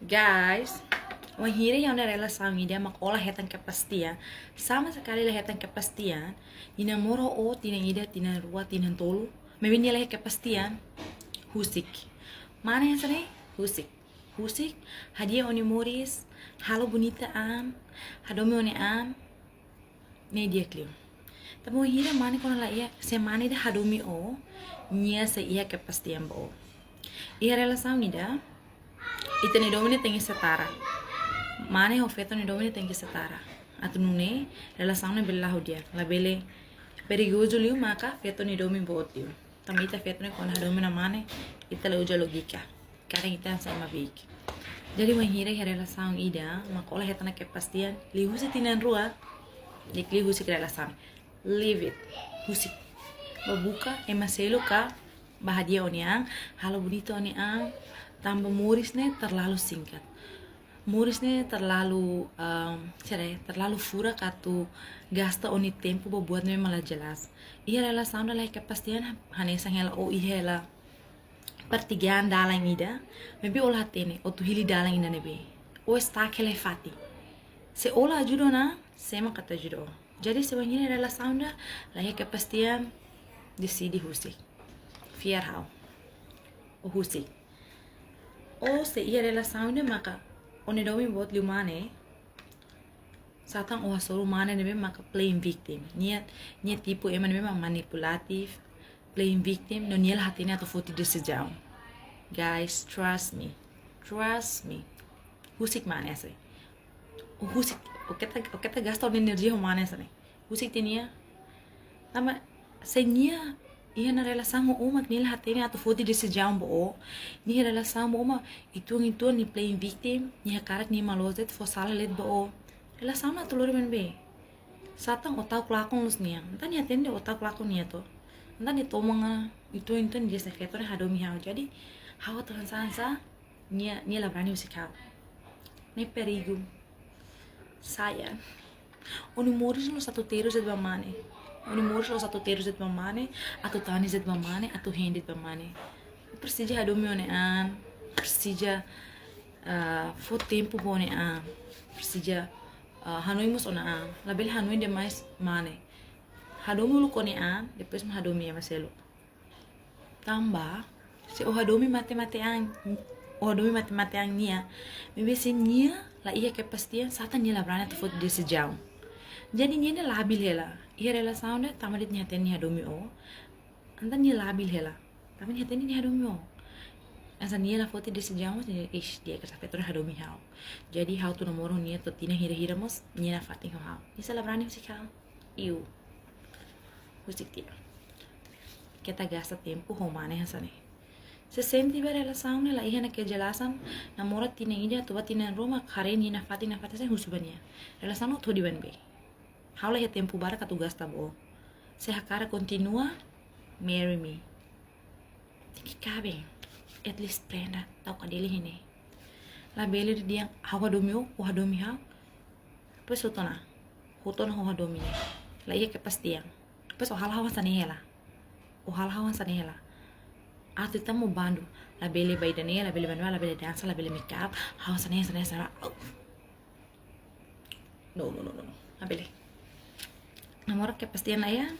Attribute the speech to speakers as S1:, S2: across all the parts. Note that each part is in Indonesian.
S1: Guys, wanneer je een relatie met makola hetan kepastian, sama sekali lah hetan kepastian, ina moro o tina ida tina rua tina tolu, mebini lah kepastian, husik. Mana yang sana? Husik. Husik, hadiah oni moris, halo bonita am, hadomi oni am, ne dia klio. Tapi wanneer mana kona lah ia, se mana ida hadomi o, nia se ia kepastian bo. Ia relação ida, ita ni domine tengi setara. Mane ho feto ni domine tengi setara. Atu nune relação ne bella hodia. La bele perigoso liu maka feto ni domi botiu. Tamita feto ni kon hadomi na mane ita la uja logika. Karena ita sama bik. Jadi wanneer ya relação ida, makola hetana kepastian, li husi tinan rua, li husi ke relação. Leave it. Husi. Babuka emaselo ka bahagia oniang, halo bonito oniang, tambah murisnya terlalu singkat. Murisnya terlalu terlalu fura katu gasta oni tempo buat malah jelas. Ia rela sound lah kepastian hanesang hela o ihela pertigaan dalang ida, maybe olah tene o tu hili dalang ina nebe. O está kele fati. Se olah judo na, sema kata judo. Jadi sebenarnya rela sound lah kepastian decidi husik. Fiar hau. O husik. O se ia relação ne maka one domi bot lumane satang o hasoro mane nebe maka playing victim nia tipo eman nebe manipulatif playing victim no nia hatine ato foti desejão. Guys, trust me husik mane ase o husik o keta gasta energia humana ase ne husik tinia ama se nia ia na relação uma que nela tem ato fodi decisão bo ni relação uma itu ni playing victim ni cara ni malozet fo sala let bo relação na tulur men be satang otak klakon lus nia ntan ni atende otak klakon nia to ntan ni tomanga itu ni desa fetor hadomi hau jadi hawa tuhan sansa ni la brani usikau ni perigo saya onu moris lo satu teru zet bamane oni moris lo satu teru zet bamane atau tani zet bamane atau hendi zet bamane persija hadomi one an persija fo tempo bone an persija hanoi mus ona an label hanoi de mais mane hadomi lu kone an depois hadomi ya maselo tambah se o hadomi mate an nia mebe se nia la ia kepastian sata nia labrana te fo desejão jadi nia labil hela ia relação ne tamarit nia ten nia hadomi o anda nia labil hela tapi nia ten nia hadomi o asa nia la foto desejão ish dia ke sapetor hadomi hau jadi hau tu nomoro nia to tina hira mos nia na fatin hau isa labrani musikal iu musik dia kita gasta tempo romane hasane se senti ba relação ne la ia na kejelasan namora tina ida to tina roma kare ni na fatin se husubania relação no thodi ban be haula ya tempo bara katu gasta bo se hakara continua marry me tiki kabe at least prenda tau kadeli hine la bele dia hawa domio o hadomi ha pues hotona ho hadomi la ia kepastian pues o hal hawa sanela atu tamu bandu la bele baidane la bele banwa la bele dansa la bele makeup hawa sanela no la bele namora kepastian ayah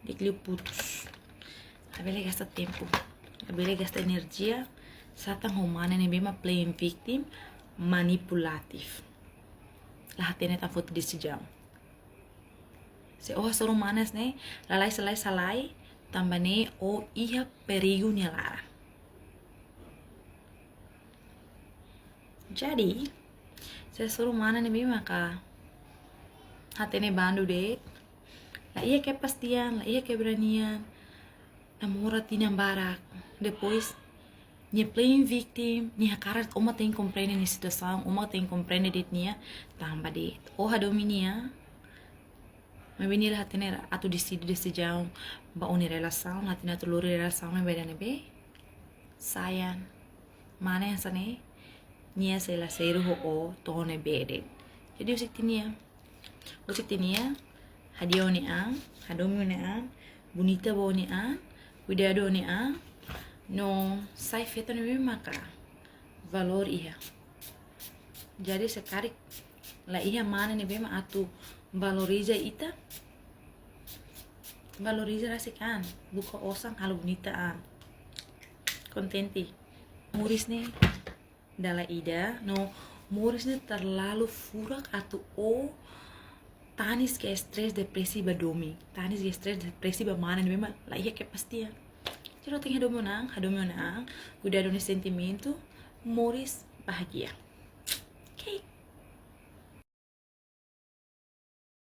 S1: dikliu putus abele gasta tempo abele gasta energia satang humana ne bema playing victim manipulatif la hatene ta foto decisão se o hasoro manas ne salai tambane o iha perigo nelara jadi se hasoro mana ne bema ka hatene bandu de la ia kepastian la ia keberanian namora tina barak depois nia playing victim nia cara uma tem compreende ni situação uma tem compreende dit nia tamba de o hadomi nia mabini la hatene atu decide decisão ba oni relação hatina tulur relação me beda nebe sayang mana yang sane nia se la seru ho o tone bede jadi usik tinia hadio ni ang hadomi ni ang bonita bo ni ang cuidado ni ang no sai feta no me maka valor iha. Jadi sekali la iha mana ni bema atu valoriza ita, valoriza rasikan buka osang halu bunitaan kontenti muris nih dala ida no muris nih terlalu furak atau tanis ke stres depresi badomi, tanis ke stres depresi bamana nih memang lah iya kepastian. Jadi ting hadomonang, udah ada sentimento, muris bahagia.